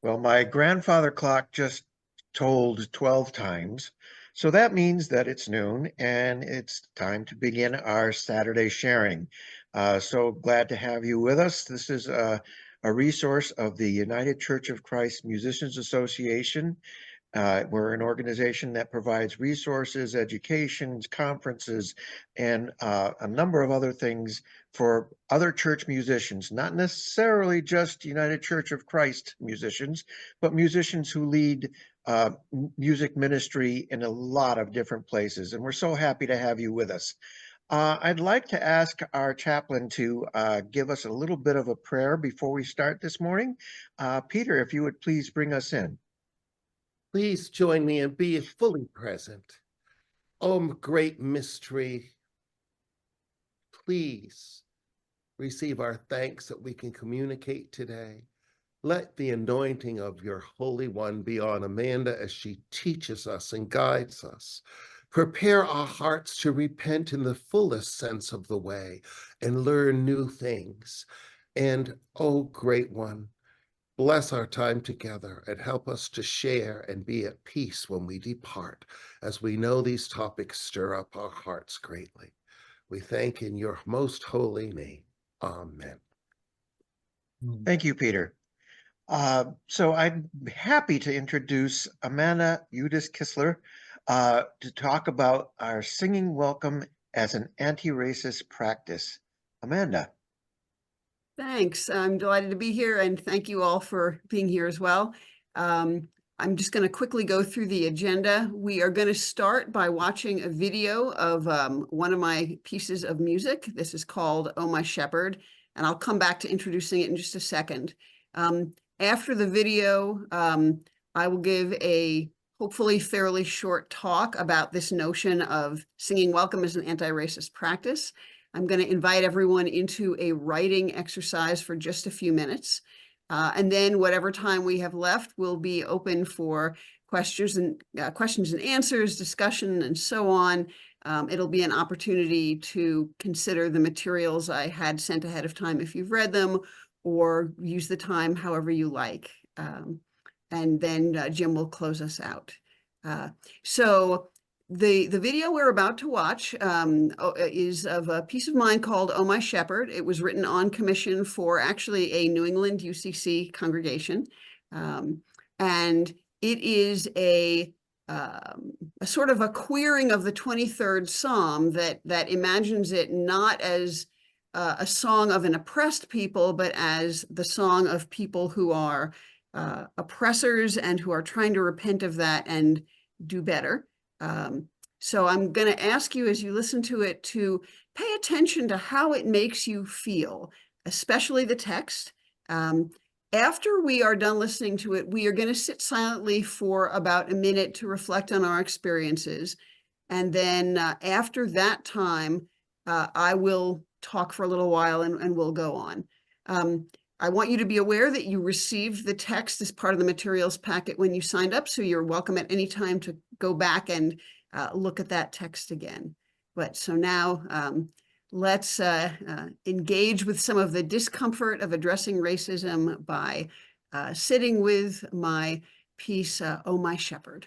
Well, my grandfather clock just tolled 12 times. So that means that it's noon and it's time to begin our Saturday sharing. So glad to have you with us. This is a resource of the United Church of Christ Musicians Association. We're an organization that provides resources, educations, conferences, and a number of other things for other church musicians, not necessarily just United Church of Christ musicians, but musicians who lead music ministry in a lot of different places. And we're so happy to have you with us. I'd like to ask our chaplain to give us a little bit of a prayer before we start this morning. Peter, if you would please bring us in. Please join me and be fully present. Great mystery, please receive our thanks that we can communicate today. Let the anointing of your Holy One be on Amanda as she teaches us and guides us. Prepare our hearts to repent in the fullest sense of the way and learn new things. And, Great One, bless our time together and help us to share and be at peace when we depart, as we know these topics stir up our hearts greatly. We thank in your most holy name. Amen. Thank you, Peter. So I'm happy to introduce Amanda Udis-Kessler to talk about our singing welcome as an anti-racist practice. Amanda. Thanks. I'm delighted to be here, and thank you all for being here as well. I'm just going to quickly go through the agenda. We are going to start by watching a video of one of my pieces of music. This is called "Oh My Shepherd," and I'll come back to introducing it in just a second. After the video, I will give a hopefully fairly short talk about this notion of singing welcome as an anti-racist practice. I'm going to invite everyone into a writing exercise for just a few minutes. And then whatever time we have left will be open for questions and answers, discussion, and so on. It'll be an opportunity to consider the materials I had sent ahead of time if you've read them, or use the time however you like. And then Jim will close us out. So the video we're about to watch is of a piece of mine called "Oh My Shepherd." It was written on commission for actually a New England UCC congregation. And it is a sort of a queering of the 23rd Psalm that imagines it not as a song of an oppressed people, but as the song of people who are oppressors and who are trying to repent of that and do better. So I'm going to ask you as you listen to it to pay attention to how it makes you feel, especially the text. After we are done listening to it, we are going to sit silently for about a minute to reflect on our experiences. And then after that time, I will talk for a little while and we'll go on. I want you to be aware that you received the text as part of the materials packet when you signed up, so you're welcome at any time to go back and look at that text again. But so now let's engage with some of the discomfort of addressing racism by sitting with my piece, "Oh My Shepherd."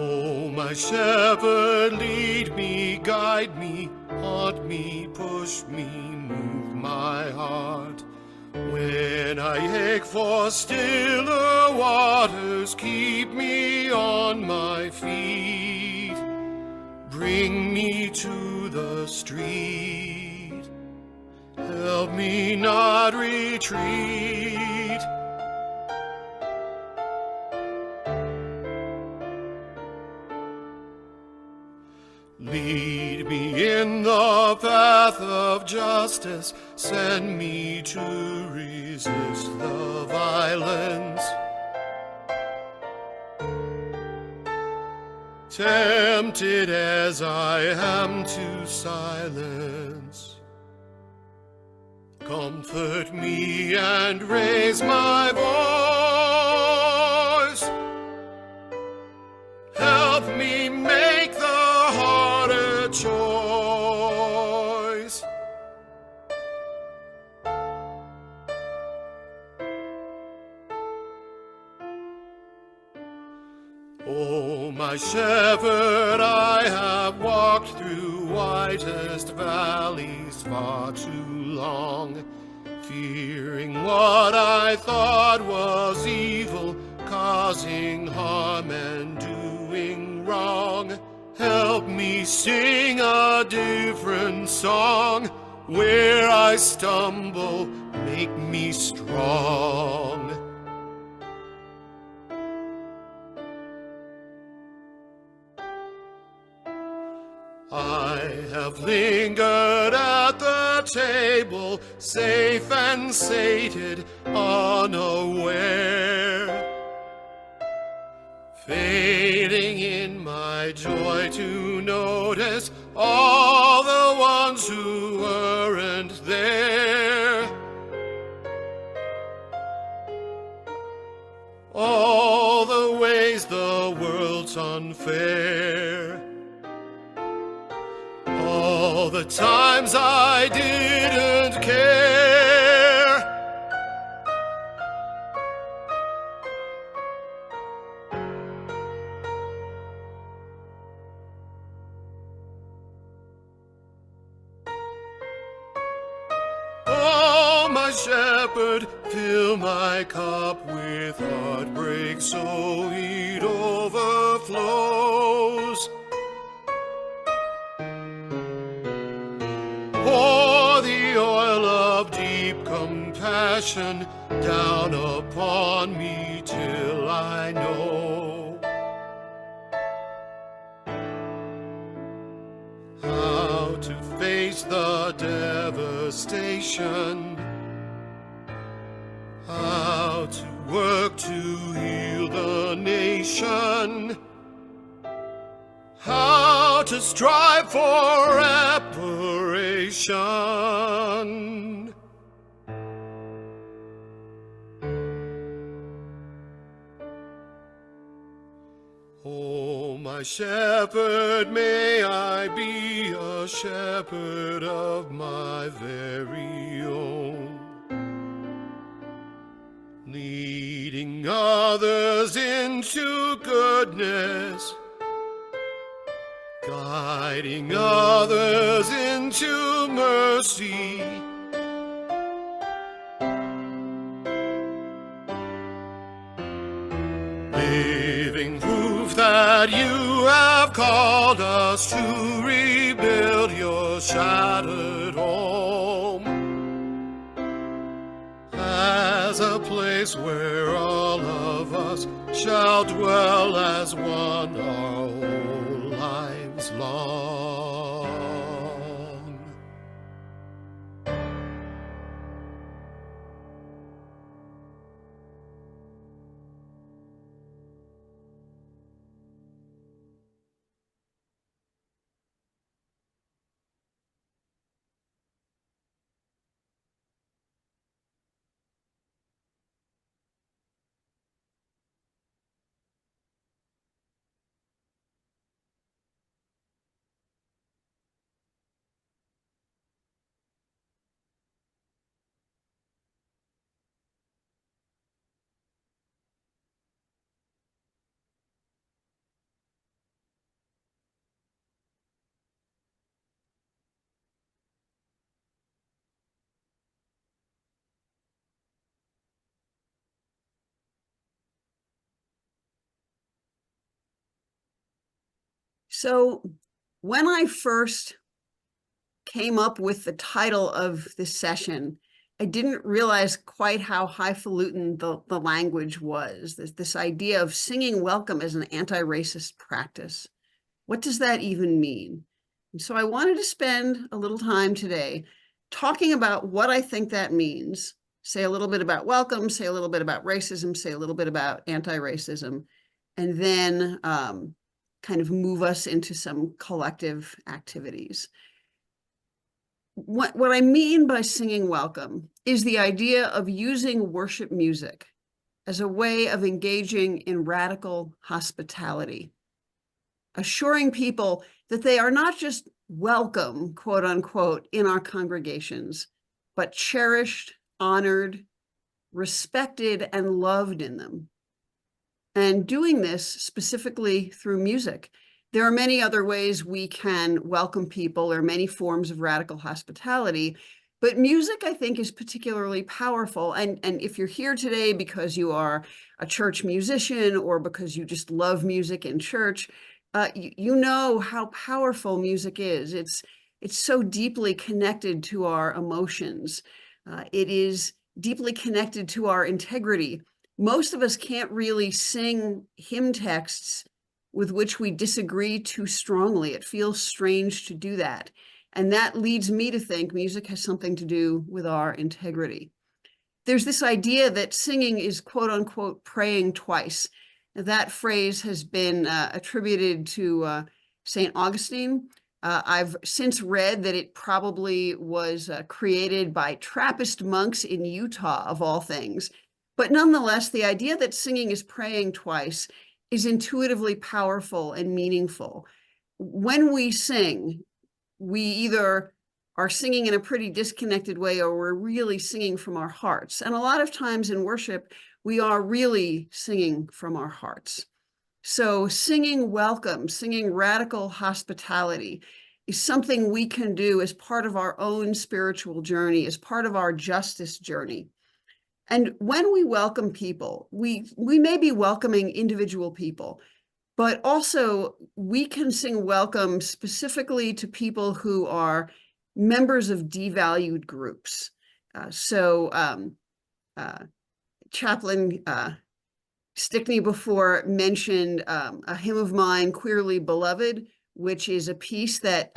Oh, my shepherd, lead me, guide me, haunt me, push me, move my heart. When I ache for stiller waters, keep me on my feet. Bring me to the street, help me not retreat. Lead me in the path of justice, send me to resist the violence. Tempted as I am to silence, comfort me and raise my voice. my shepherd, I have walked through widest valleys far too long, fearing what I thought was evil, causing harm and doing wrong. Help me sing a different song. Where I stumble, make me strong. I have lingered at the table, safe and sated, unaware, fading in my joy to notice all the ones who weren't there. All the ways the world's unfair. All the times I didn't care. Oh, my shepherd, fill my cup with heartbreak so it overflows. Pour the oil of deep compassion down upon me till I know how to face the devastation, how to work to heal the nation, how to strive for reparation. Oh, my shepherd, may I be a shepherd of my very own, leading others into goodness, guiding others into mercy, living proof that you have called us to rebuild your shattered home as a place where all of us shall dwell as one our whole lives long. So when I first came up with the title of this session, I didn't realize quite how highfalutin the language was. This idea of singing welcome as an anti-racist practice. What does that even mean? And so I wanted to spend a little time today talking about what I think that means, say a little bit about welcome, say a little bit about racism, say a little bit about anti-racism, and then kind of move us into some collective activities. What I mean by singing welcome is the idea of using worship music as a way of engaging in radical hospitality, assuring people that they are not just welcome, quote unquote, in our congregations, but cherished, honored, respected, and loved in them. and doing this specifically through music. There are many other ways we can welcome people. There are many forms of radical hospitality, but music, I think, is particularly powerful. And if you're here today because you are a church musician or because you just love music in church, you know how powerful music is. It's so deeply connected to our emotions. It is deeply connected to our integrity. Most of us can't really sing hymn texts with which we disagree too strongly. It feels strange to do that. And that leads me to think music has something to do with our integrity. There's this idea that singing is quote unquote praying twice. That phrase has been attributed to St. Augustine. I've since read that it probably was created by Trappist monks in Utah, of all things. But nonetheless, the idea that singing is praying twice is intuitively powerful and meaningful. When we sing, we either are singing in a pretty disconnected way or we're really singing from our hearts. And a lot of times in worship, we are really singing from our hearts. So singing welcome, singing radical hospitality is something we can do as part of our own spiritual journey, as part of our justice journey. And when we welcome people, we may be welcoming individual people, but also we can sing welcome specifically to people who are members of devalued groups. Chaplain Stickney before mentioned a hymn of mine, Queerly Beloved, which is a piece that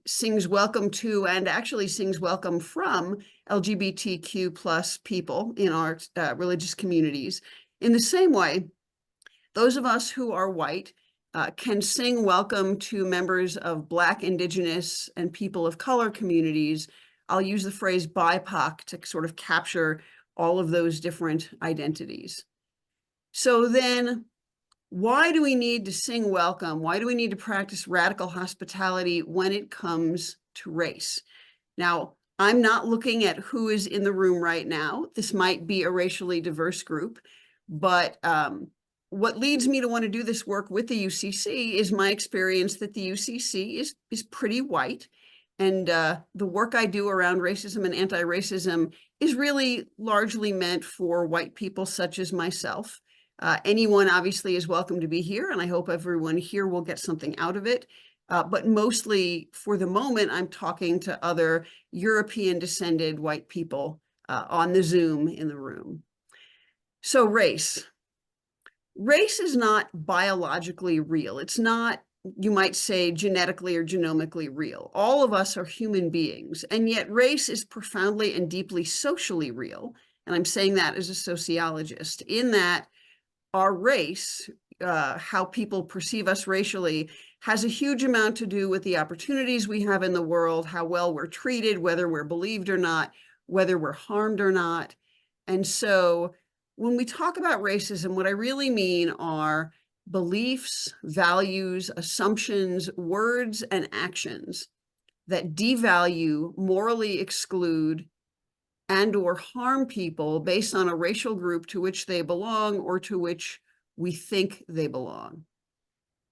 sings welcome to and actually sings welcome from LGBTQ plus people in our religious communities. In the same way, those of us who are white can sing welcome to members of Black, Indigenous, and people of color communities. I'll use the phrase BIPOC to sort of capture all of those different identities. So then, why do we need to sing welcome? Why do we need to practice radical hospitality when it comes to race? Now, I'm not looking at who is in the room right now. This might be a racially diverse group, but what leads me to want to do this work with the UCC is my experience that the UCC is pretty white. And the work I do around racism and anti-racism is really largely meant for white people such as myself. Anyone obviously is welcome to be here, and I hope everyone here will get something out of it. But mostly for the moment, I'm talking to other European descended white people on the Zoom in the room. So race. Race is not biologically real. It's not, you might say, genetically or genomically real. All of us are human beings, and yet race is profoundly and deeply socially real. And I'm saying that as a sociologist, in that our race, how people perceive us racially, has a huge amount to do with the opportunities we have in the world, how well we're treated, whether we're believed or not, whether we're harmed or not. And so when we talk about racism, what I really mean are beliefs, values, assumptions, words, and actions that devalue, morally exclude, and or harm people based on a racial group to which they belong or to which we think they belong.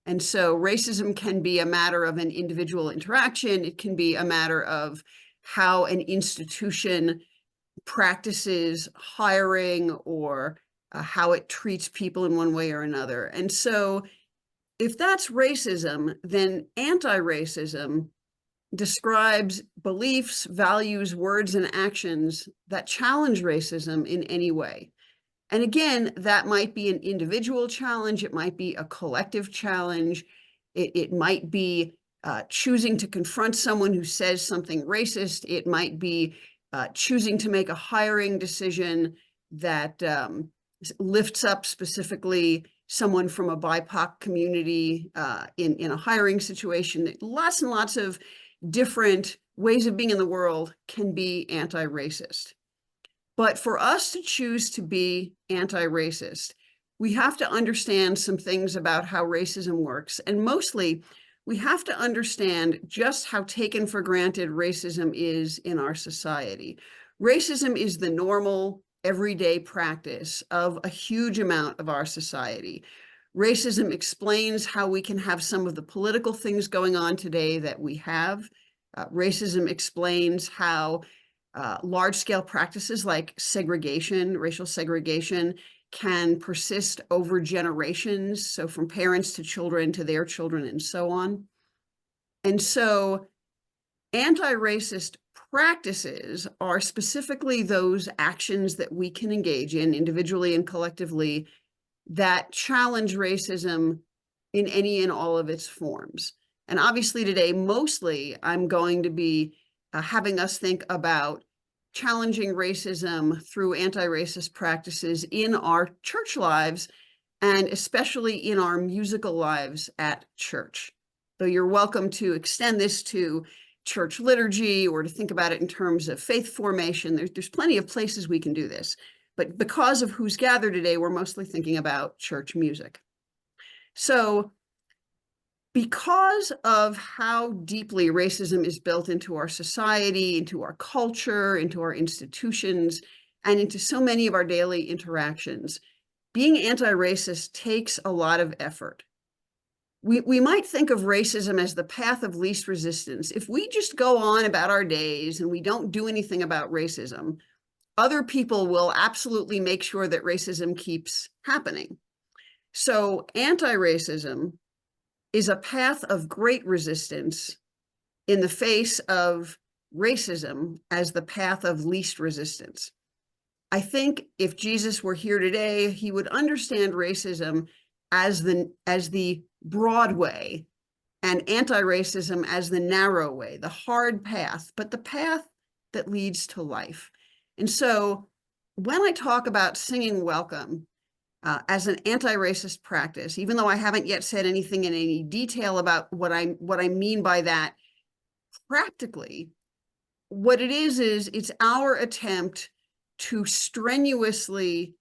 And so racism can be a matter of an individual interaction. It can be a matter of how an institution practices hiring or how it treats people in one way or another. And so if that's racism, then anti-racism describes beliefs, values, words, and actions that challenge racism in any way. And again, that might be an individual challenge. It might be a collective challenge. It might be choosing to confront someone who says something racist. It might be choosing to make a hiring decision that lifts up specifically someone from a BIPOC community in a hiring situation. Lots and lots of different ways of being in the world can be anti-racist. But for us to choose to be anti-racist, we have to understand some things about how racism works. And mostly, we have to understand just how taken for granted racism is in our society. Racism is the normal, everyday practice of a huge amount of our society. Racism explains how we can have some of the political things going on today that we have. Racism explains how large-scale practices like segregation, racial segregation, can persist over generations, so from parents to children to their children and so on. And so anti-racist practices are specifically those actions that we can engage in individually and collectively that challenge racism in any and all of its forms. And obviously today, mostly I'm going to be having us think about challenging racism through anti-racist practices in our church lives, and especially in our musical lives at church. So you're welcome to extend this to church liturgy or to think about it in terms of faith formation. There's plenty of places we can do this. But because of who's gathered today, we're mostly thinking about church music. So because of how deeply racism is built into our society, into our culture, into our institutions, and into so many of our daily interactions, being anti-racist takes a lot of effort. We might think of racism as the path of least resistance. If we just go on about our days and we don't do anything about racism, other people will absolutely make sure that racism keeps happening. So anti-racism is a path of great resistance in the face of racism as the path of least resistance. I think if Jesus were here today, he would understand racism as the broad way and anti-racism as the narrow way, the hard path, but the path that leads to life. And so when I talk about singing welcome as an anti-racist practice, even though I haven't yet said anything in any detail about what I mean by that practically, what it is it's our attempt to strenuously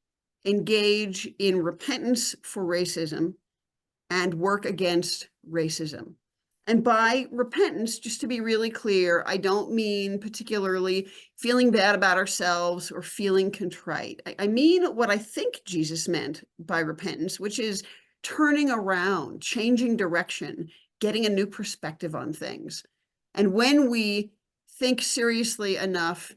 engage in repentance for racism and work against racism. And by repentance, just to be really clear, I don't mean particularly feeling bad about ourselves or feeling contrite. I mean what I think Jesus meant by repentance, which is turning around, changing direction, getting a new perspective on things. And when we think seriously enough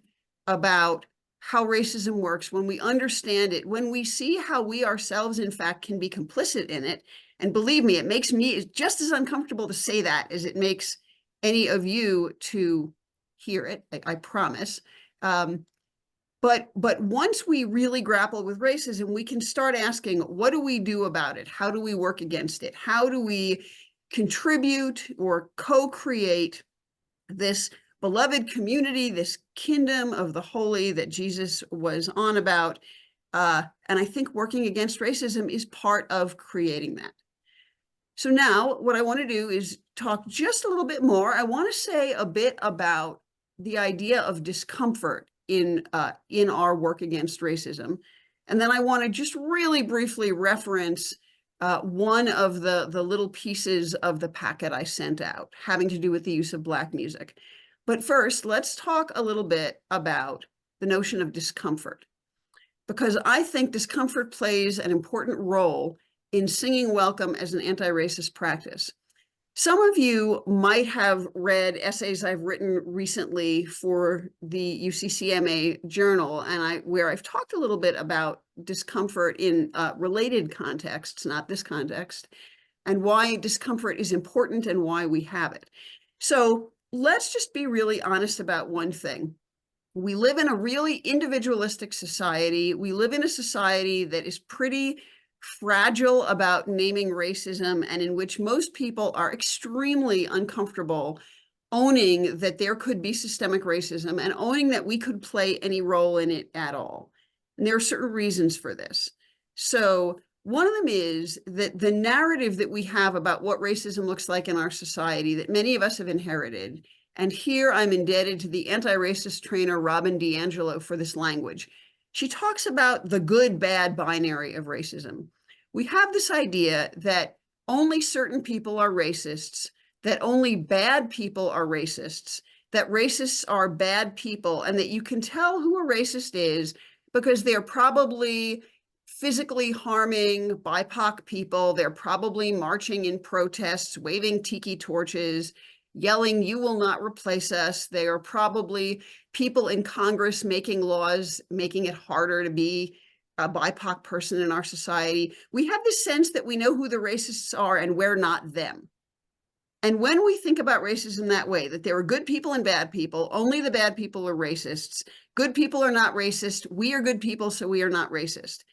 about how racism works, when we understand it, when we see how we ourselves, in fact, can be complicit in it, and believe me, it makes me just as uncomfortable to say that as it makes any of you to hear it, I promise. But once we really grapple with racism, we can start asking, what do we do about it? How do we work against it? How do we contribute or co-create this beloved community, this kingdom of the holy that Jesus was on about? And I think working against racism is part of creating that. So now what I want to do is talk just a little bit more. I want to say a bit about the idea of discomfort in our work against racism. And then I want to just really briefly reference one of the little pieces of the packet I sent out having to do with the use of Black music. But first, let's talk a little bit about the notion of discomfort, because I think discomfort plays an important role in singing welcome as an anti-racist practice. Some of you might have read essays I've written recently for the UCCMA journal, and where I've talked a little bit about discomfort in related contexts, not this context, and why discomfort is important and why we have it. So let's just be really honest about one thing. We live in a really individualistic society. We live in a society that is pretty fragile about naming racism, and in which most people are extremely uncomfortable owning that there could be systemic racism and owning that we could play any role in it at all. And there are certain reasons for this. So one of them is that the narrative that we have about what racism looks like in our society that many of us have inherited, and here I'm indebted to the anti-racist trainer Robin DiAngelo for this language. She talks about the good-bad binary of racism. We have this idea that only certain people are racists, that only bad people are racists, that racists are bad people, and that you can tell who a racist is because they're probably physically harming BIPOC people. They're probably marching in protests, waving tiki torches, yelling, "You will not replace us." They are probably people in Congress making laws, making it harder to be a BIPOC person in our society. We have this sense that we know who the racists are and we're not them. And when we think about racism that way, that there are good people and bad people, only the bad people are racists. Good people are not racist. We are good people, so we are not racist.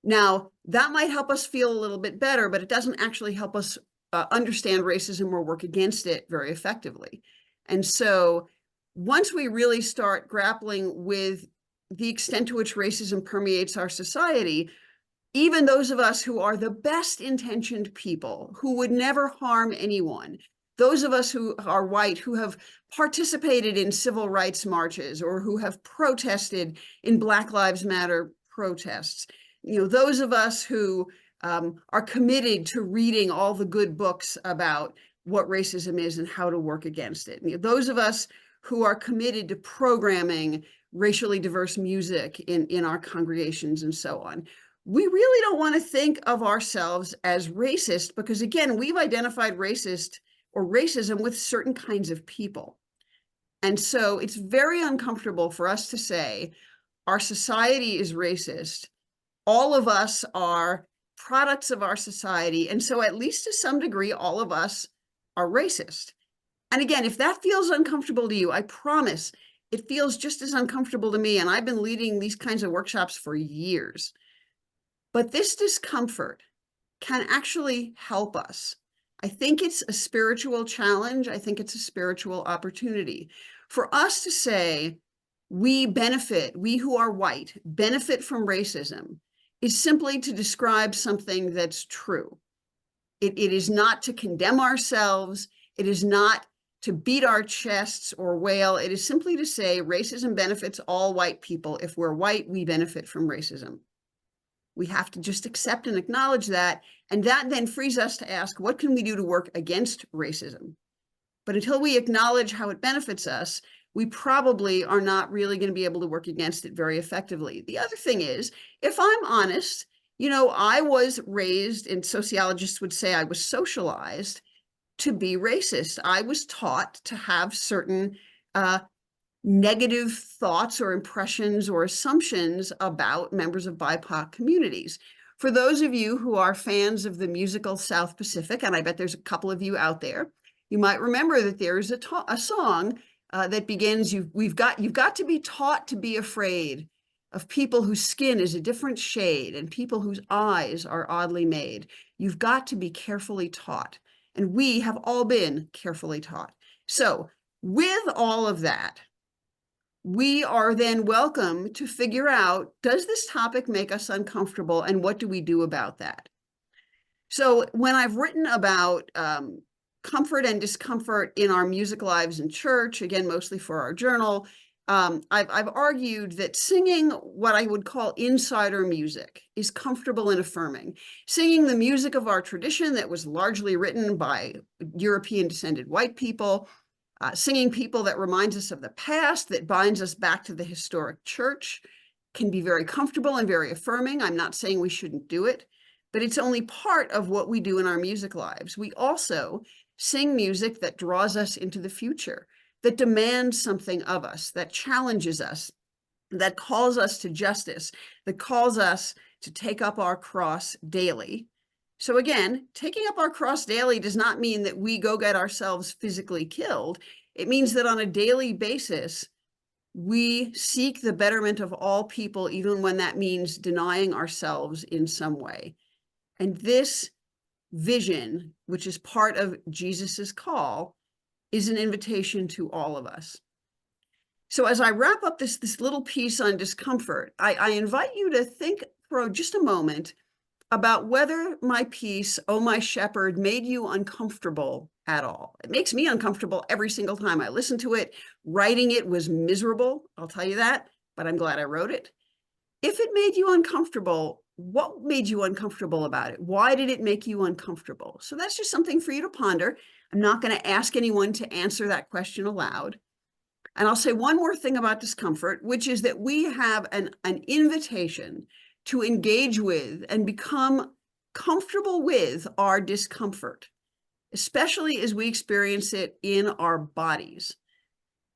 Now, that might help us feel a little bit better, but it doesn't actually help us understand racism or work against it very effectively. And so once we really start grappling with the extent to which racism permeates our society, even those of us who are the best intentioned people, who would never harm anyone, those of us who are white, who have participated in civil rights marches or who have protested in Black Lives Matter protests, those of us who are committed to reading all the good books about what racism is and how to work against it. Those of us who are committed to programming racially diverse music in our congregations and so on. We really don't want to think of ourselves as racist because, again, we've identified racist or racism with certain kinds of people. And so it's very uncomfortable for us to say our society is racist. All of us are products of our society. And so at least to some degree, all of us are racist. And again, if that feels uncomfortable to you, I promise it feels just as uncomfortable to me. And I've been leading these kinds of workshops for years. But this discomfort can actually help us. I think it's a spiritual challenge. I think it's a spiritual opportunity for us to say, we who are white, benefit from racism, is simply to describe something that's true. It is not to condemn ourselves. It is not to beat our chests or wail. It is simply to say racism benefits all white people. If we're white, we benefit from racism. We have to just accept and acknowledge that. And that then frees us to ask, what can we do to work against racism? But until we acknowledge how it benefits us, we probably are not really going to be able to work against it very effectively. The other thing is, if I'm honest, I was raised, and sociologists would say I was socialized to be racist. I was taught to have certain negative thoughts or impressions or assumptions about members of BIPOC communities. For those of you who are fans of the musical South Pacific, and I bet there's a couple of you out there, you might remember that there's a song that begins, you've got to be taught to be afraid of people whose skin is a different shade and people whose eyes are oddly made. You've got to be carefully taught. And we have all been carefully taught. So with all of that, we are then welcome to figure out, does this topic make us uncomfortable, and what do we do about that? So when I've written about comfort and discomfort in our music lives in church, again, mostly for our journal, I've argued that singing what I would call insider music is comfortable and affirming. Singing the music of our tradition that was largely written by European descended white people, singing people that reminds us of the past, that binds us back to the historic church, can be very comfortable and very affirming. I'm not saying we shouldn't do it, but it's only part of what we do in our music lives. We also sing music that draws us into the future, that demands something of us, that challenges us, that calls us to justice, that calls us to take up our cross daily. So again, taking up our cross daily does not mean that we go get ourselves physically killed. It means that on a daily basis, we seek the betterment of all people, even when that means denying ourselves in some way. And this vision, which is part of Jesus's call, is an invitation to all of us. So as I wrap up this little piece on discomfort, I invite you to think for just a moment about whether my piece, "Oh My Shepherd," made you uncomfortable at all. It makes me uncomfortable every single time I listen to it. Writing it was miserable, I'll tell you that, but I'm glad I wrote it. If it made you uncomfortable, what made you uncomfortable about it? Why did it make you uncomfortable? So that's just something for you to ponder. I'm not going to ask anyone to answer that question aloud. And I'll say one more thing about discomfort, which is that we have an invitation to engage with and become comfortable with our discomfort, especially as we experience it in our bodies.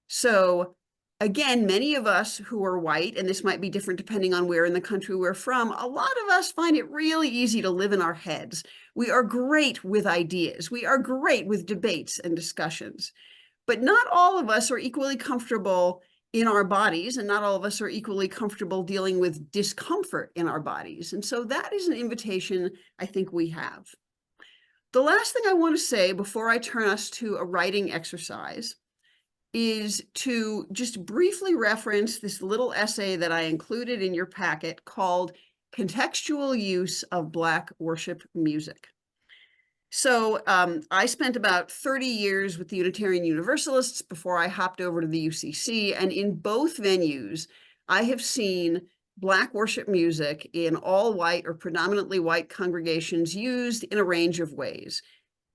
So again, many of us who are white, and this might be different depending on where in the country we're from, a lot of us find it really easy to live in our heads. We are great with ideas. We are great with debates and discussions. But not all of us are equally comfortable in our bodies, and not all of us are equally comfortable dealing with discomfort in our bodies. And so that is an invitation I think we have. The last thing I want to say before I turn us to a writing exercise is to just briefly reference this little essay that I included in your packet called Contextual Use of Black Worship Music. So I spent about 30 years with the Unitarian Universalists before I hopped over to the UCC, and in both venues, I have seen Black worship music in all white or predominantly white congregations used in a range of ways.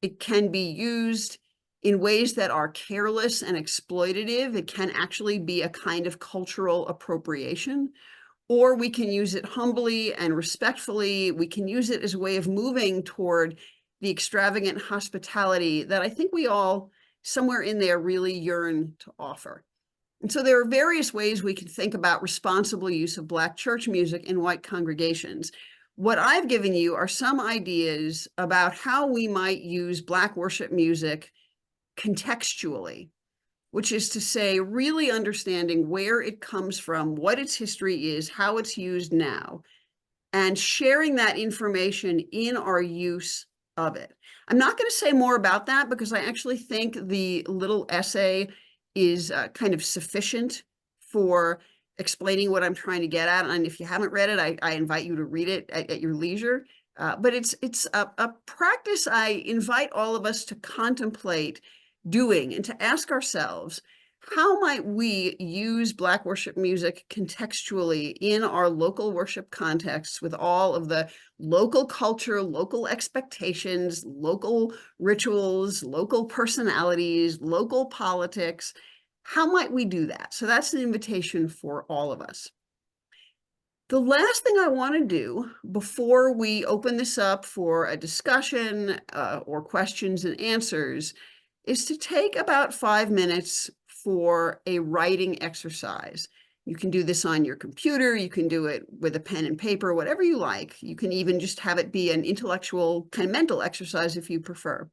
It can be used in ways that are careless and exploitative. It can actually be a kind of cultural appropriation, or we can use it humbly and respectfully. We can use it as a way of moving toward the extravagant hospitality that I think we all somewhere in there really yearn to offer. And so there are various ways we can think about responsible use of Black church music in white congregations. What I've given you are some ideas about how we might use Black worship music contextually, which is to say, really understanding where it comes from, what its history is, how it's used now, and sharing that information in our use of it. I'm not going to say more about that because I actually think the little essay is kind of sufficient for explaining what I'm trying to get at. And if you haven't read it, I invite you to read it at your leisure. But it's a practice I invite all of us to contemplate doing and to ask ourselves, how might we use Black worship music contextually in our local worship contexts with all of the local culture, local expectations, local rituals, local personalities, local politics? How might we do that? So that's an invitation for all of us. The last thing I want to do before we open this up for a discussion or questions and answers is to take about 5 minutes for a writing exercise. You can do this on your computer, you can do it with a pen and paper, whatever you like. You can even just have it be an intellectual, kind of mental exercise if you prefer.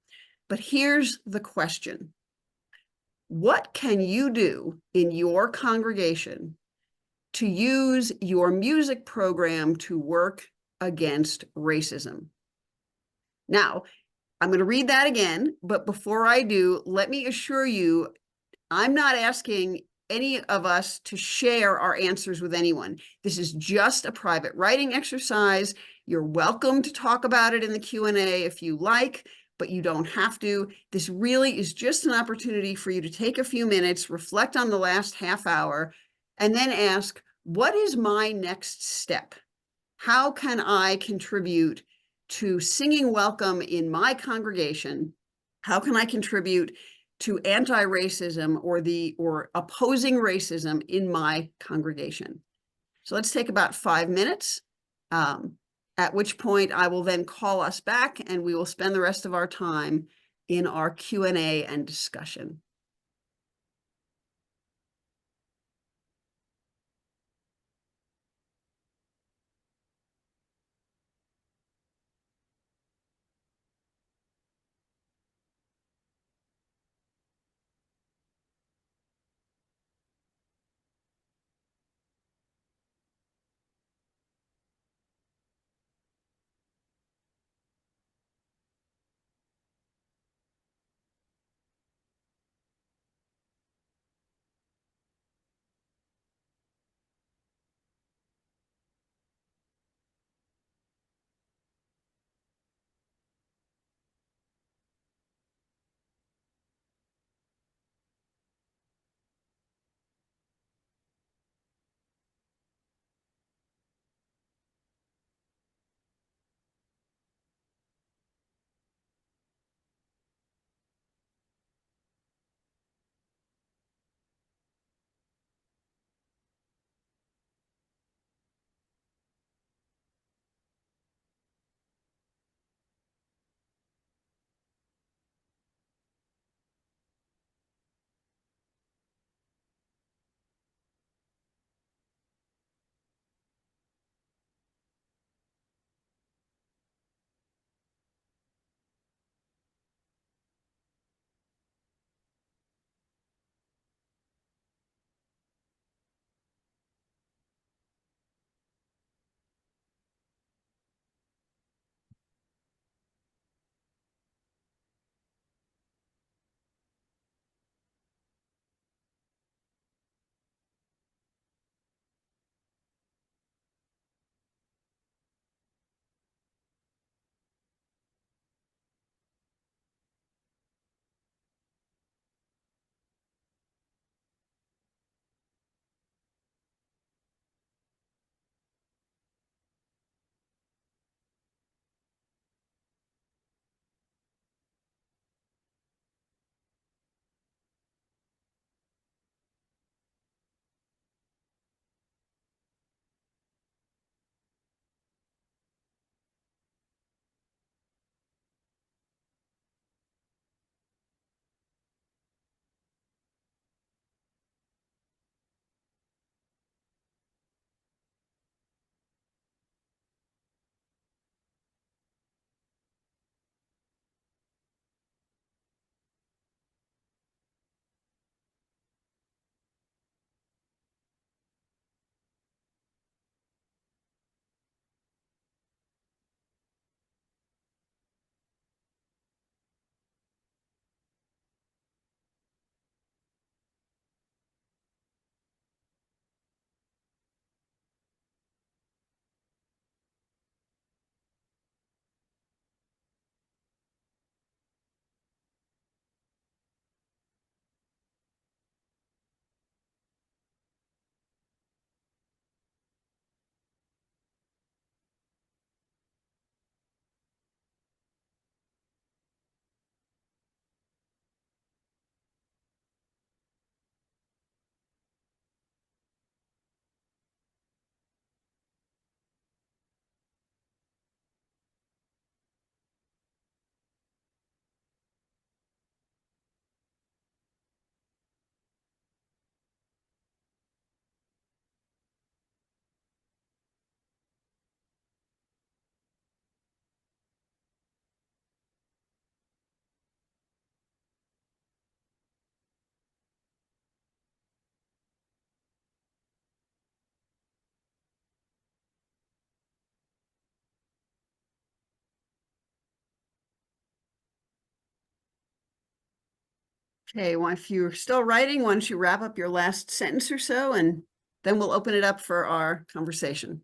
But here's the question. What can you do in your congregation to use your music program to work against racism? Now, I'm going to read that again, but before I do, let me assure you, I'm not asking any of us to share our answers with anyone. This is just a private writing exercise. You're welcome to talk about it in the Q&A if you like, but you don't have to. This really is just an opportunity for you to take a few minutes, reflect on the last half hour, and then ask, what is my next step? How can I contribute to singing welcome in my congregation? How can I contribute to anti-racism or opposing racism in my congregation? So let's take about 5 minutes, at which point I will then call us back and we will spend the rest of our time in our Q&A and discussion. Okay, well, if you're still writing, why don't you wrap up your last sentence or so, and then we'll open it up for our conversation.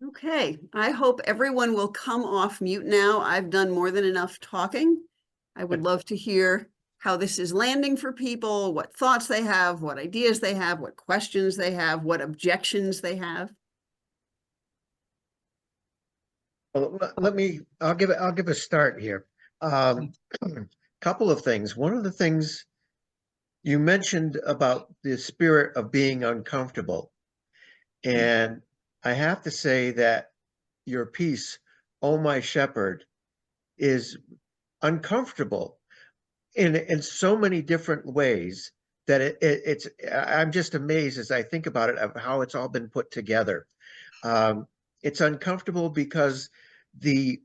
Okay, I hope everyone will come off mute now. I've done more than enough talking. I would love to hear how this is landing for people, what thoughts they have, what ideas they have, what questions they have, what objections they have. Well, I'll give a start here. Couple of things. One of the things you mentioned about the spirit of being uncomfortable. And I have to say that your piece, Oh My Shepherd, is uncomfortable in so many different ways that it's I'm just amazed as I think about it of how it's all been put together. It's uncomfortable because the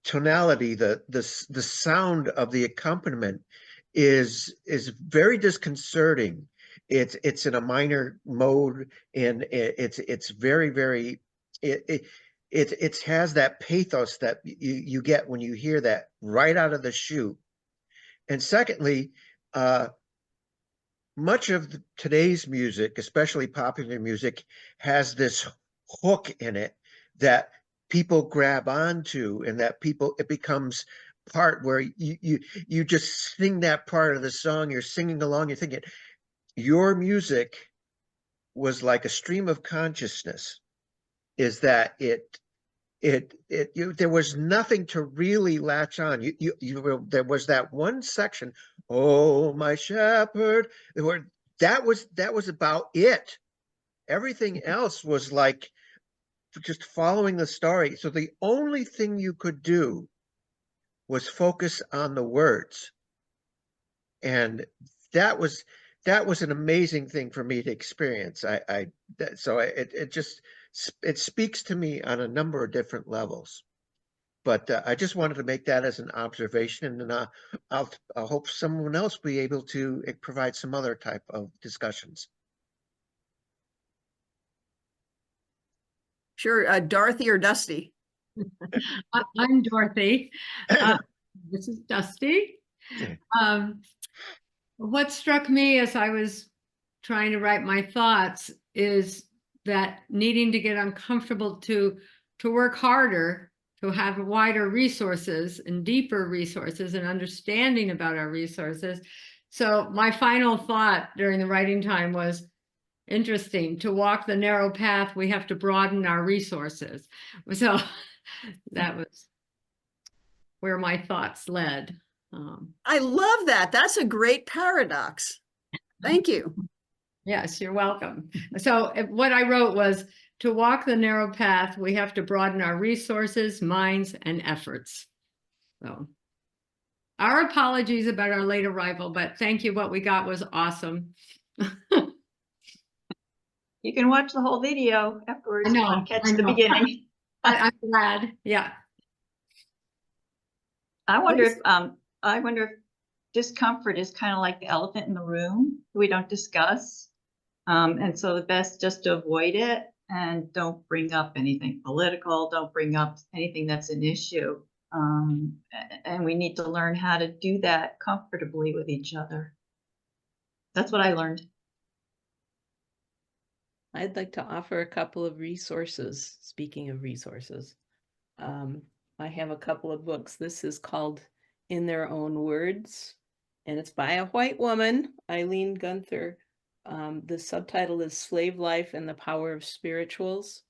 tonality, the sound of the accompaniment is very disconcerting. It's in a minor mode, and it's very it has that pathos that you get when you hear that right out of the chute. And secondly, much of today's music, especially popular music, has this hook in it that people grab onto, and that it becomes part where you just sing that part of the song. You're singing along. You're thinking your music was like a stream of consciousness. Is that there was nothing to really latch on. There was that one section, Oh My Shepherd, where that was about it. Everything else was like just following the story. So the only thing you could do was focus on the words. And that was an amazing thing for me to experience. It speaks to me on a number of different levels. But I just wanted to make that as an observation, and I hope someone else will be able to provide some other type of discussions. Sure, Dorothy or Dusty? I'm Dorothy. This is Dusty. What struck me as I was trying to write my thoughts is that needing to get uncomfortable to work harder, to have wider resources and deeper resources and understanding about our resources. So my final thought during the writing time was, interesting, to walk the narrow path, we have to broaden our resources. So that was where my thoughts led. I love that. That's a great paradox. Thank you. Yes, you're welcome. So what I wrote was, to walk the narrow path, we have to broaden our resources, minds, and efforts. So our apologies about our late arrival, but thank you. What we got was awesome. You can watch the whole video afterwards. I know, Catch I the know. beginning. I'm glad. Yeah. I wonder if discomfort is kind of like the elephant in the room we don't discuss. And so the best just to avoid it and don't bring up anything political, don't bring up anything that's an issue. And we need to learn how to do that comfortably with each other. That's what I learned. I'd like to offer a couple of resources. Speaking of resources, I have a couple of books. This is called In Their Own Words, and it's by a white woman, Eileen Gunther. The subtitle is Slave Life and the Power of Spirituals.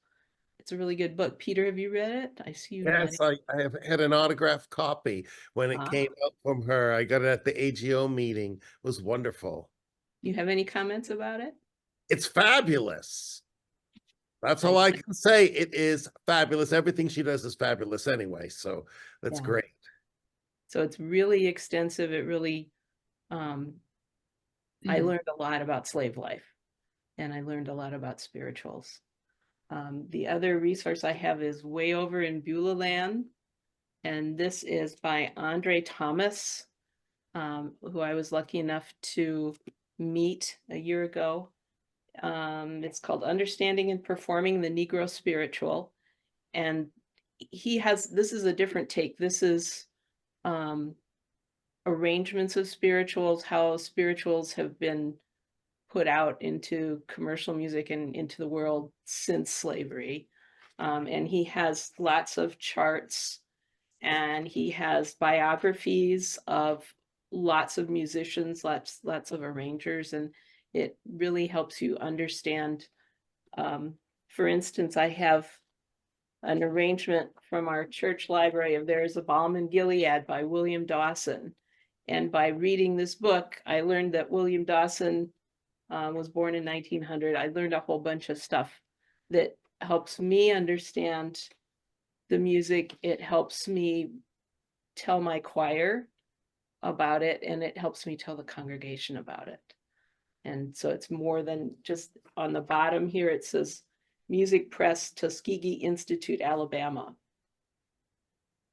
It's a really good book. Peter, have you read it? I see you. Yes, nodding. I have had an autographed copy when it Ah. came out from her. I got it at the AGO meeting. It was wonderful. You have any comments about it? It's fabulous. That's all I can say. It is fabulous. Everything she does is fabulous anyway. So that's Yeah. great. So it's really extensive. It really, I learned a lot about slave life, and I learned a lot about spirituals. The other resource I have is Way Over in Beulah Land, and this is by Andre Thomas, who I was lucky enough to meet a year ago. It's called Understanding and Performing the Negro Spiritual, and this is a different take. This is arrangements of spirituals, how spirituals have been put out into commercial music and into the world since slavery. And he has lots of charts, and he has biographies of lots of musicians, lots of arrangers, and it really helps you understand. For instance, I have an arrangement from our church library of There Is a Balm in Gilead by William Dawson. And by reading this book, I learned that William Dawson was born in 1900. I learned a whole bunch of stuff that helps me understand the music. It helps me tell my choir about it, and it helps me tell the congregation about it. And so it's more than just on the bottom here, it says Music Press, Tuskegee Institute, Alabama.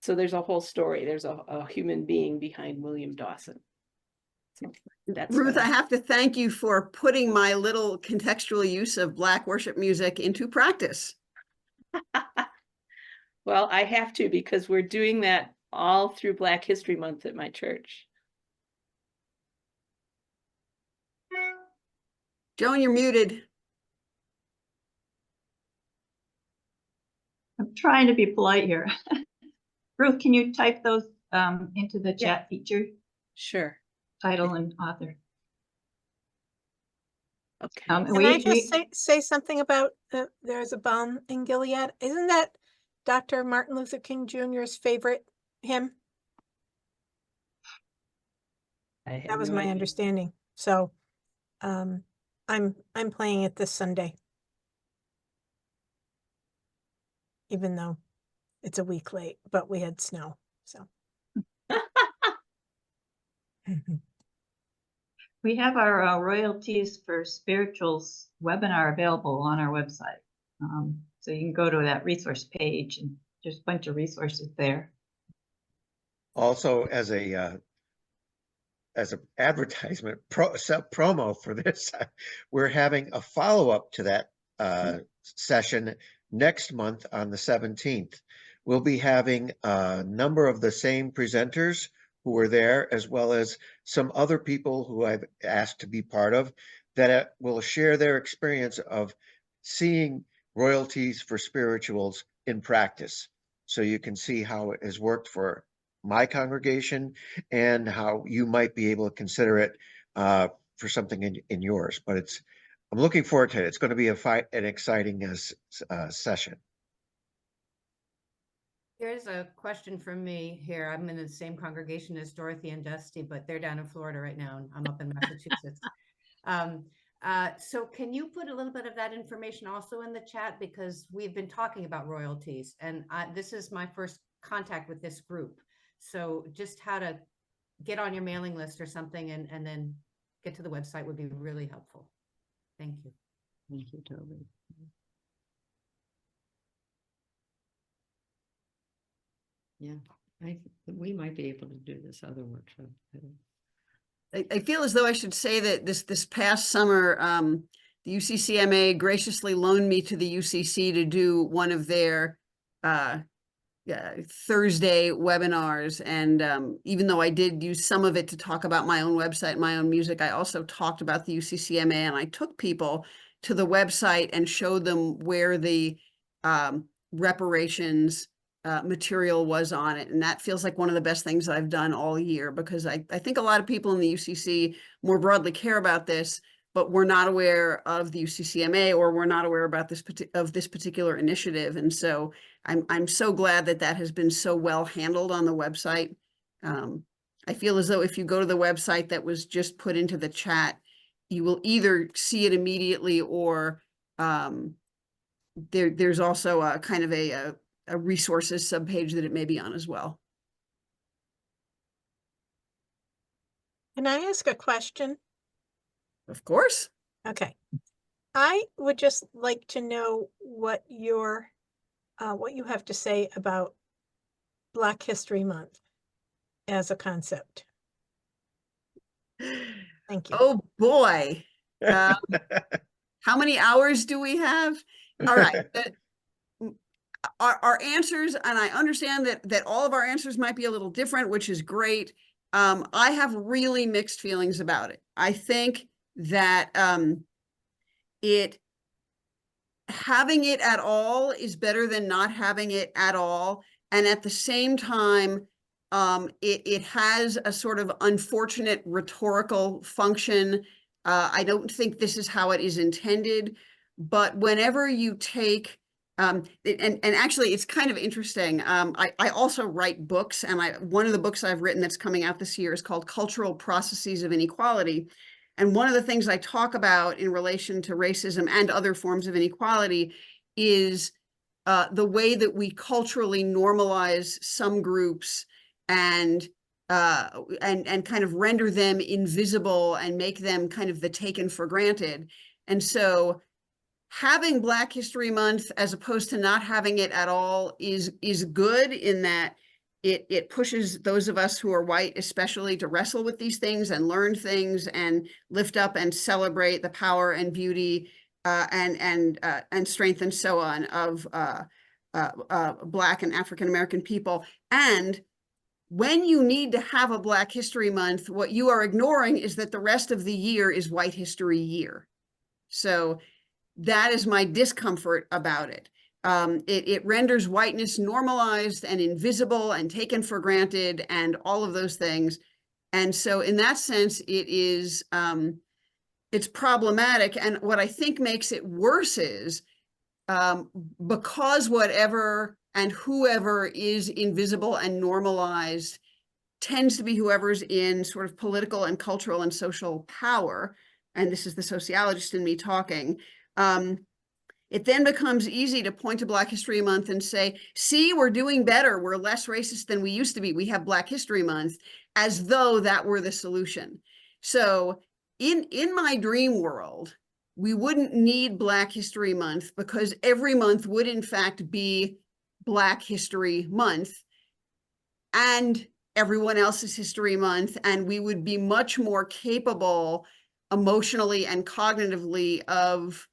So there's a whole story. There's a human being behind William Dawson. So that's Ruth, I have to thank you for putting my little contextual use of Black worship music into practice. Well, I have to, because we're doing that all through Black History Month at my church. Joan, you're muted. I'm trying to be polite here. Ruth, can you type those into the chat feature? Sure. Title and author. Okay. Can I just say something about There's a Balm in Gilead? Isn't that Dr. Martin Luther King Jr.'s favorite hymn? That was my understanding. So I'm playing it this Sunday, even though it's a week late, but we had snow. So We have our royalties for spirituals webinar available on our website. So you can go to that resource page, and there's a bunch of resources there. Also, as a advertisement promo for this, we're having a follow-up to that session next month on the 17th. We'll be having a number of the same presenters who were there, as well as some other people who I've asked to be part of, that will share their experience of seeing royalties for spirituals in practice. So you can see how it has worked for my congregation and how you might be able to consider it for something in yours. But I'm looking forward to it. It's going to be an exciting session. Here's a question from me here. I'm in the same congregation as Dorothy and Dusty, but they're down in Florida right now, and I'm up in Massachusetts. So can you put a little bit of that information also in the chat? Because we've been talking about royalties, and this is my first contact with this group. So just how to get on your mailing list or something, and then get to the website would be really helpful. Thank you. Thank you, Toby. Yeah, we might be able to do this other workshop. I feel as though I should say that this past summer, the UCCMA graciously loaned me to the UCC to do one of their Thursday webinars. And even though I did use some of it to talk about my own website, my own music, I also talked about the UCCMA, and I took people to the website and showed them where the reparations material was on it. And that feels like one of the best things I've done all year, because I think a lot of people in the UCC more broadly care about this, but we're not aware of the UCCMA, or we're not aware about this particular initiative. And so I'm so glad that that has been so well handled on the website. I feel as though if you go to the website that was just put into the chat, you will either see it immediately, or there's also a kind of a resources subpage that it may be on as well. Can I ask a question? Of course. Okay. I would just like to know what you have to say about Black History Month as a concept. Thank you. Oh boy. How many hours do we have? All right. Our answers, and I understand that all of our answers might be a little different, which is great. I have really mixed feelings about it. I think that having it at all is better than not having it at all. And at the same time, it has a sort of unfortunate rhetorical function. I don't think this is how it is intended, but whenever you take, and actually it's kind of interesting. I also write books, and one of the books I've written that's coming out this year is called Cultural Processes of Inequality. And one of the things I talk about in relation to racism and other forms of inequality is the way that we culturally normalize some groups and kind of render them invisible and make them kind of the taken for granted. And so having Black History Month as opposed to not having it at all is good in that it pushes those of us who are white especially to wrestle with these things and learn things and lift up and celebrate the power and beauty and strength and so on of Black and African American people. And when you need to have a Black History Month, what you are ignoring is that the rest of the year is White History Year. So that is my discomfort about it. It renders whiteness normalized and invisible and taken for granted and all of those things. And so in that sense, it's problematic. And what I think makes it worse is because whatever and whoever is invisible and normalized tends to be whoever's in sort of political and cultural and social power, and this is the sociologist in me talking, it then becomes easy to point to Black History Month and say, see, we're doing better. We're less racist than we used to be. We have Black History Month, as though that were the solution. So in my dream world, we wouldn't need Black History Month because every month would in fact be Black History Month and everyone else's History Month. And we would be much more capable emotionally and cognitively of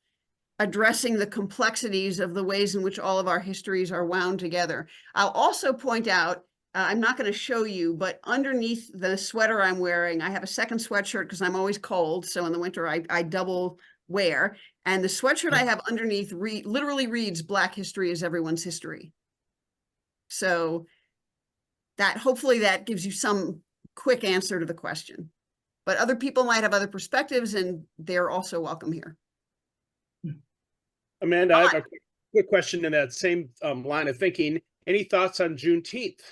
addressing the complexities of the ways in which all of our histories are wound together. I'll also point out, I'm not going to show you, but underneath the sweater I'm wearing, I have a second sweatshirt because I'm always cold. So in the winter, I double wear. And the sweatshirt I have underneath literally reads, Black history is everyone's history. So hopefully that gives you some quick answer to the question. But other people might have other perspectives, and they're also welcome here. Amanda, I have a quick question in that same line of thinking. Any thoughts on Juneteenth?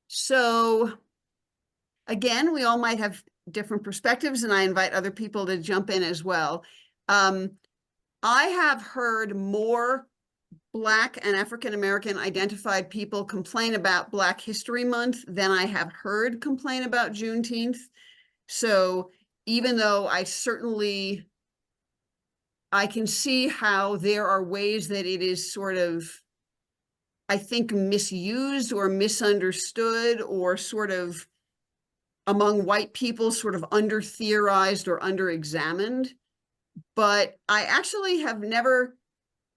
So again, we all might have different perspectives, and I invite other people to jump in as well. I have heard more Black and African American identified people complain about Black History Month than I have heard complain about Juneteenth. So even though I can see how there are ways that it is sort of, I think, misused or misunderstood or sort of among white people sort of under-theorized or under-examined. But I actually have never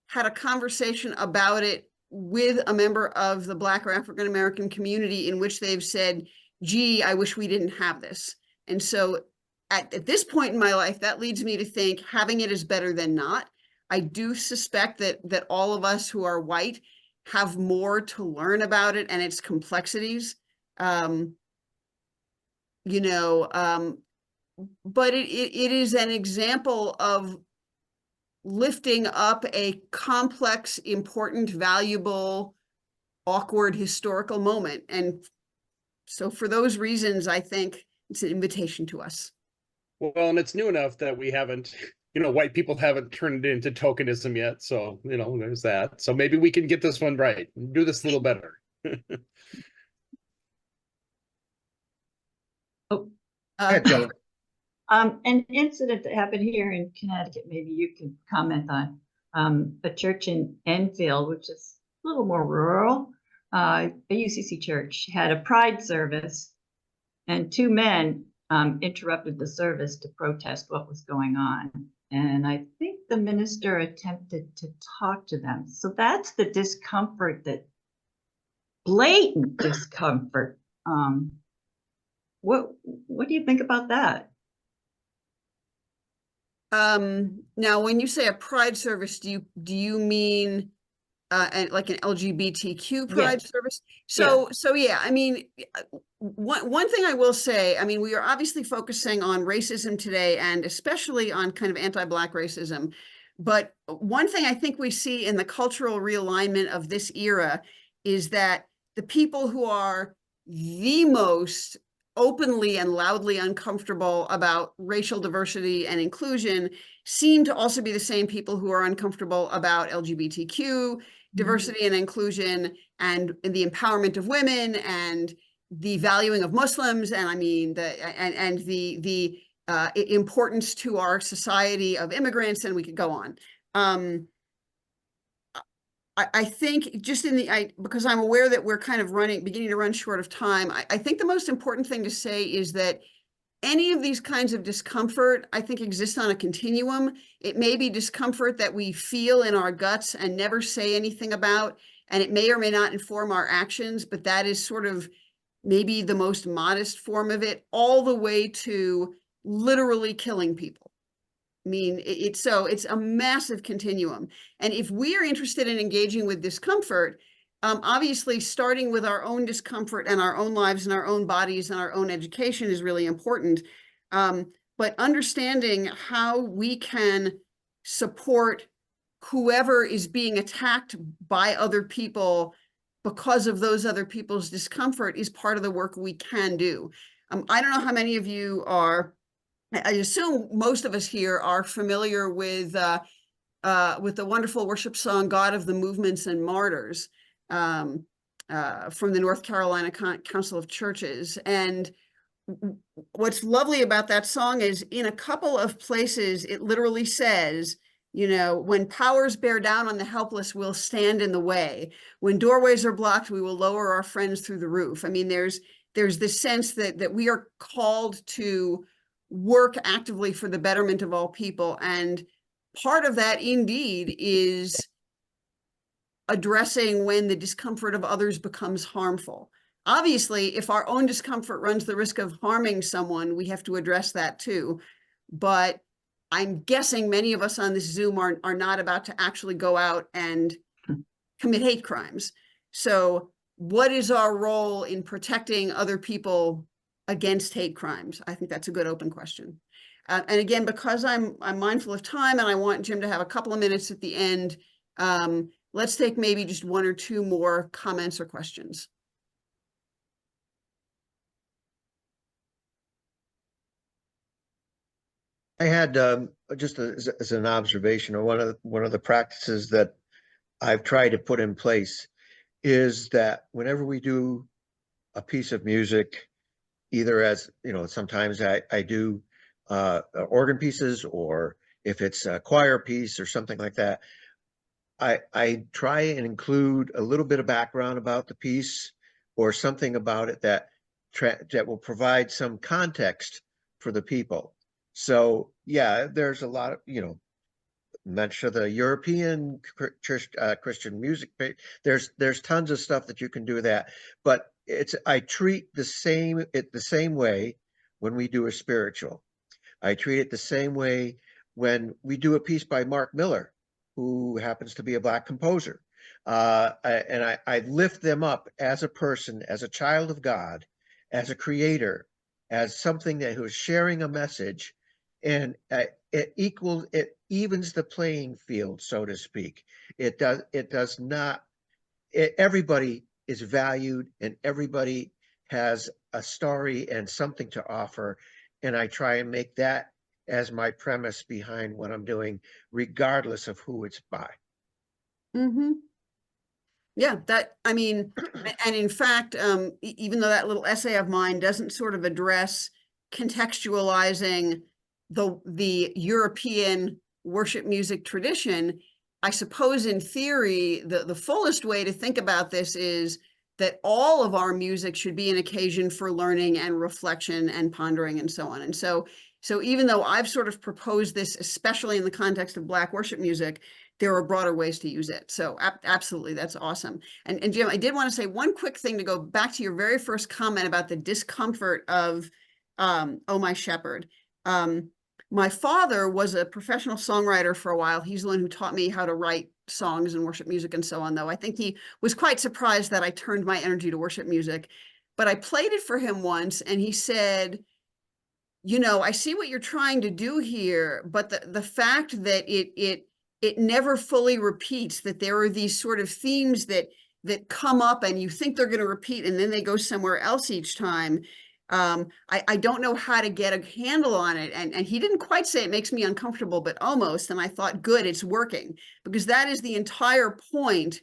had a conversation about it with a member of the Black or African American community in which they've said, gee, I wish we didn't have this. And so at this point in my life, that leads me to think having it is better than not. I do suspect that all of us who are white have more to learn about it and its complexities. you know, but it is an example of lifting up a complex, important, valuable, awkward historical moment. And so for those reasons, I think it's an invitation to us. Well, and it's new enough that we haven't, white people haven't turned it into tokenism yet. So, there's that. So maybe we can get this one right and do this a little better. John. An incident that happened here in Connecticut, maybe you can comment on. A church in Enfield, which is a little more rural, a UCC church, had a pride service, and two men interrupted the service to protest what was going on. And I think the minister attempted to talk to them. So that's the discomfort, that blatant discomfort. What do you think about that? Now, when you say a pride service, do you mean like an LGBTQ pride service? So yeah, I mean, one thing I will say, I mean, we are obviously focusing on racism today, and especially on kind of anti-Black racism. But one thing I think we see in the cultural realignment of this era is that the people who are the most openly and loudly uncomfortable about racial diversity and inclusion seem to also be the same people who are uncomfortable about LGBTQ diversity and inclusion, and the empowerment of women, and the valuing of Muslims, and I mean the importance to our society of immigrants, and we could go on. I think just because I'm aware that we're kind of beginning to run short of time, I think the most important thing to say is that any of these kinds of discomfort, I think, exists on a continuum. It may be discomfort that we feel in our guts and never say anything about, and it may or may not inform our actions, but that is sort of maybe the most modest form of it, all the way to literally killing people. I mean, it's a massive continuum. And if we are interested in engaging with discomfort, obviously starting with our own discomfort and our own lives and our own bodies and our own education is really important. But understanding how we can support whoever is being attacked by other people because of those other people's discomfort is part of the work we can do. I don't know how many of you are, I assume most of us here are familiar with the wonderful worship song, God of the Movements and Martyrs, from the North Carolina Council of Churches. And what's lovely about that song is in a couple of places, it literally says, when powers bear down on the helpless, we'll stand in the way. When doorways are blocked, we will lower our friends through the roof. I mean, there's this sense that we are called to work actively for the betterment of all people. And part of that indeed is addressing when the discomfort of others becomes harmful. Obviously, if our own discomfort runs the risk of harming someone, we have to address that too. But I'm guessing many of us on this Zoom are not about to actually go out and commit hate crimes. So what is our role in protecting other people against hate crimes? I think that's a good open question. And again, because I'm mindful of time and I want Jim to have a couple of minutes at the end, let's take maybe just one or two more comments or questions. I had just as an observation, or one of the practices that I've tried to put in place is that whenever we do a piece of music, either as, sometimes I do organ pieces, or if it's a choir piece or something like that, I try and include a little bit of background about the piece or something about it that will provide some context for the people. So yeah, there's a lot of, mention the European Christian music. There's tons of stuff that you can do with that, but I treat it the same way when we do a spiritual. I treat it the same way when we do a piece by Mark Miller, who happens to be a Black composer. I lift them up as a person, as a child of God, as a creator, as something that was sharing a message, and it evens the playing field, so to speak. It does not, everybody is valued and everybody has a story and something to offer. And I try and make that as my premise behind what I'm doing, regardless of who it's by. Mm-hmm. Yeah, I mean, and in fact, even though that little essay of mine doesn't sort of address contextualizing the European worship music tradition, I suppose in theory, the fullest way to think about this is that all of our music should be an occasion for learning and reflection and pondering and so on. And so even though I've sort of proposed this, especially in the context of Black worship music, there are broader ways to use it. So absolutely, that's awesome. And Jim, I did want to say one quick thing to go back to your very first comment about the discomfort of Oh My Shepherd. My father was a professional songwriter for a while. He's the one who taught me how to write songs and worship music and so on, though. I think he was quite surprised that I turned my energy to worship music. But I played it for him once, and he said, you know, I see what you're trying to do here, but the fact that it never fully repeats, that there are these sort of themes that come up and you think they're going to repeat and then they go somewhere else each time. I don't know how to get a handle on it. And he didn't quite say it makes me uncomfortable, but almost. And I thought, good, it's working, because that is the entire point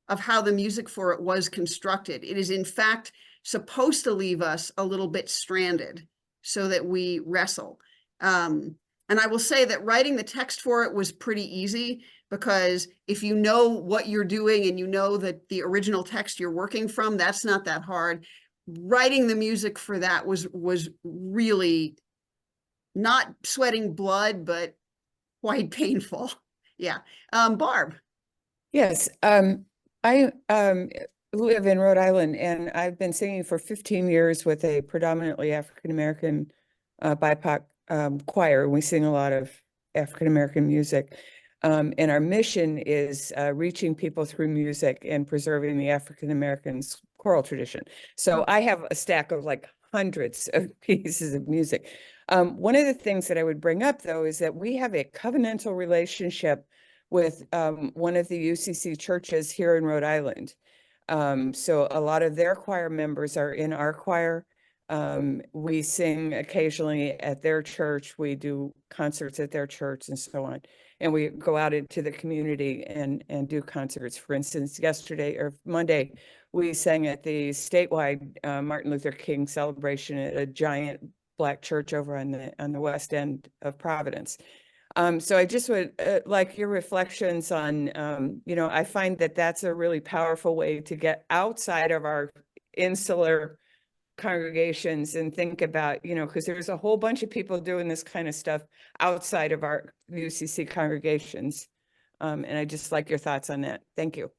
of how the music for it was constructed. It is in fact supposed to leave us a little bit stranded so that we wrestle. And I will say that writing the text for it was pretty easy, because if you know what you're doing and you know that the original text you're working from, that's not that hard. Writing the music for that was really not sweating blood, but quite painful. Yeah. Barb. Yes. I live in Rhode Island, and I've been singing for 15 years with a predominantly African-American BIPOC choir. We sing a lot of African-American music. And our mission is reaching people through music and preserving the African-Americans' choral tradition. So I have a stack of like hundreds of pieces of music. One of the things that I would bring up, though, is that we have a covenantal relationship with one of the UCC churches here in Rhode Island. So a lot of their choir members are in our choir. We sing occasionally at their church. We do concerts at their church and so on. And we go out into the community and do concerts. For instance, yesterday or Monday, we sang at the statewide Martin Luther King celebration at a giant Black church over on the west end of Providence. So I just would like your reflections on, you know, I find that that's a really powerful way to get outside of our insular congregations and think about, you know, because there's a whole bunch of people doing this kind of stuff outside of our UCC congregations. And I just like your thoughts on that. Thank you.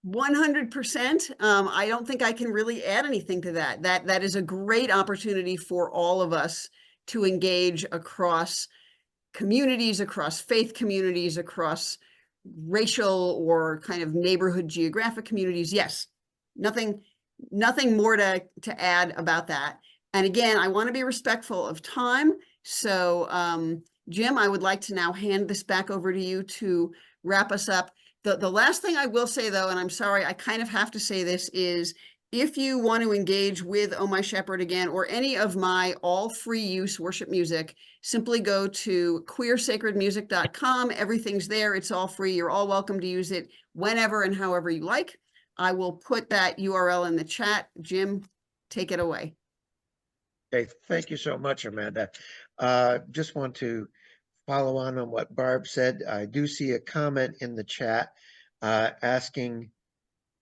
100%. I don't think I can really add anything to that. That is a great opportunity for all of us to engage across communities, across faith communities, across racial or kind of neighborhood geographic communities. Yes, nothing more to add about that. And again, I want to be respectful of time. So Jim, I would like to now hand this back over to you to wrap us up. The last thing I will say, though, and I'm sorry, I kind of have to say this, is if you want to engage with Oh My Shepherd again, or any of my all free use worship music, simply go to queersacredmusic.com. Everything's there. It's all free. You're all welcome to use it whenever and however you like. I will put that URL in the chat. Jim, take it away. Okay, thank you so much, Amanda. Just want to follow on what Barb said. I do see a comment in the chat asking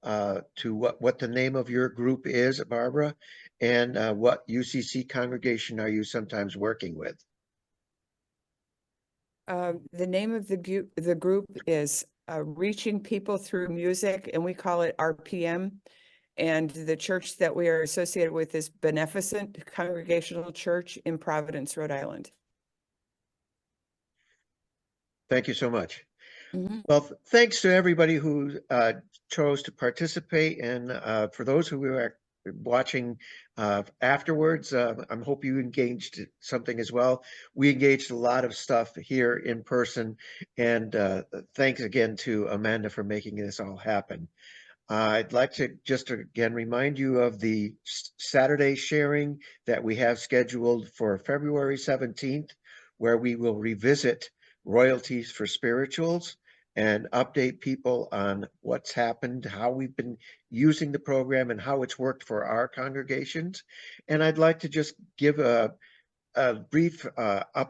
to what the name of your group is, Barbara, and what UCC congregation are you sometimes working with? The name of the group is Reaching People Through Music, and we call it RPM. And the church that we are associated with is Beneficent Congregational Church in Providence, Rhode Island. Thank you so much. Mm-hmm. Well, thanks to everybody who chose to participate, and for those who are watching afterwards. I hope you engaged something as well. We engaged a lot of stuff here in person, and thanks again to Amanda for making this all happen. I'd like to just again remind you of the Saturday sharing that we have scheduled for February 17th, where we will revisit royalties for spirituals and update people on what's happened, how we've been using the program, and how it's worked for our congregations. And I'd like to just give a brief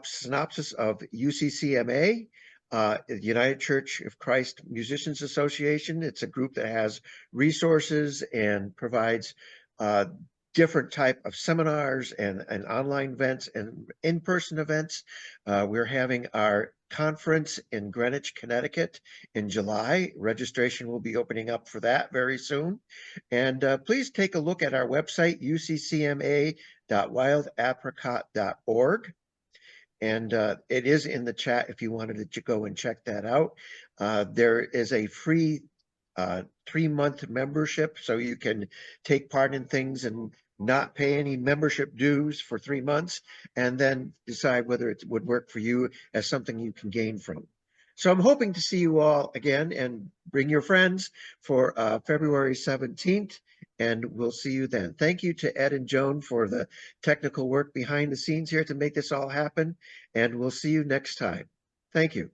synopsis of UCCMA, the United Church of Christ Musicians Association. It's a group that has resources and provides different type of seminars and online events and in-person events. We're having our conference in Greenwich, Connecticut in July. Registration will be opening up for that very soon. And please take a look at our website, uccma.wildapricot.org. And it is in the chat if you wanted to go and check that out. There is a free 3-month membership, so you can take part in things and not pay any membership dues for 3 months, and then decide whether it would work for you as something you can gain from. So I'm hoping to see you all again, and bring your friends for February 17th, and we'll see you then. Thank you to Ed and Joan for the technical work behind the scenes here to make this all happen, and we'll see you next time. Thank you.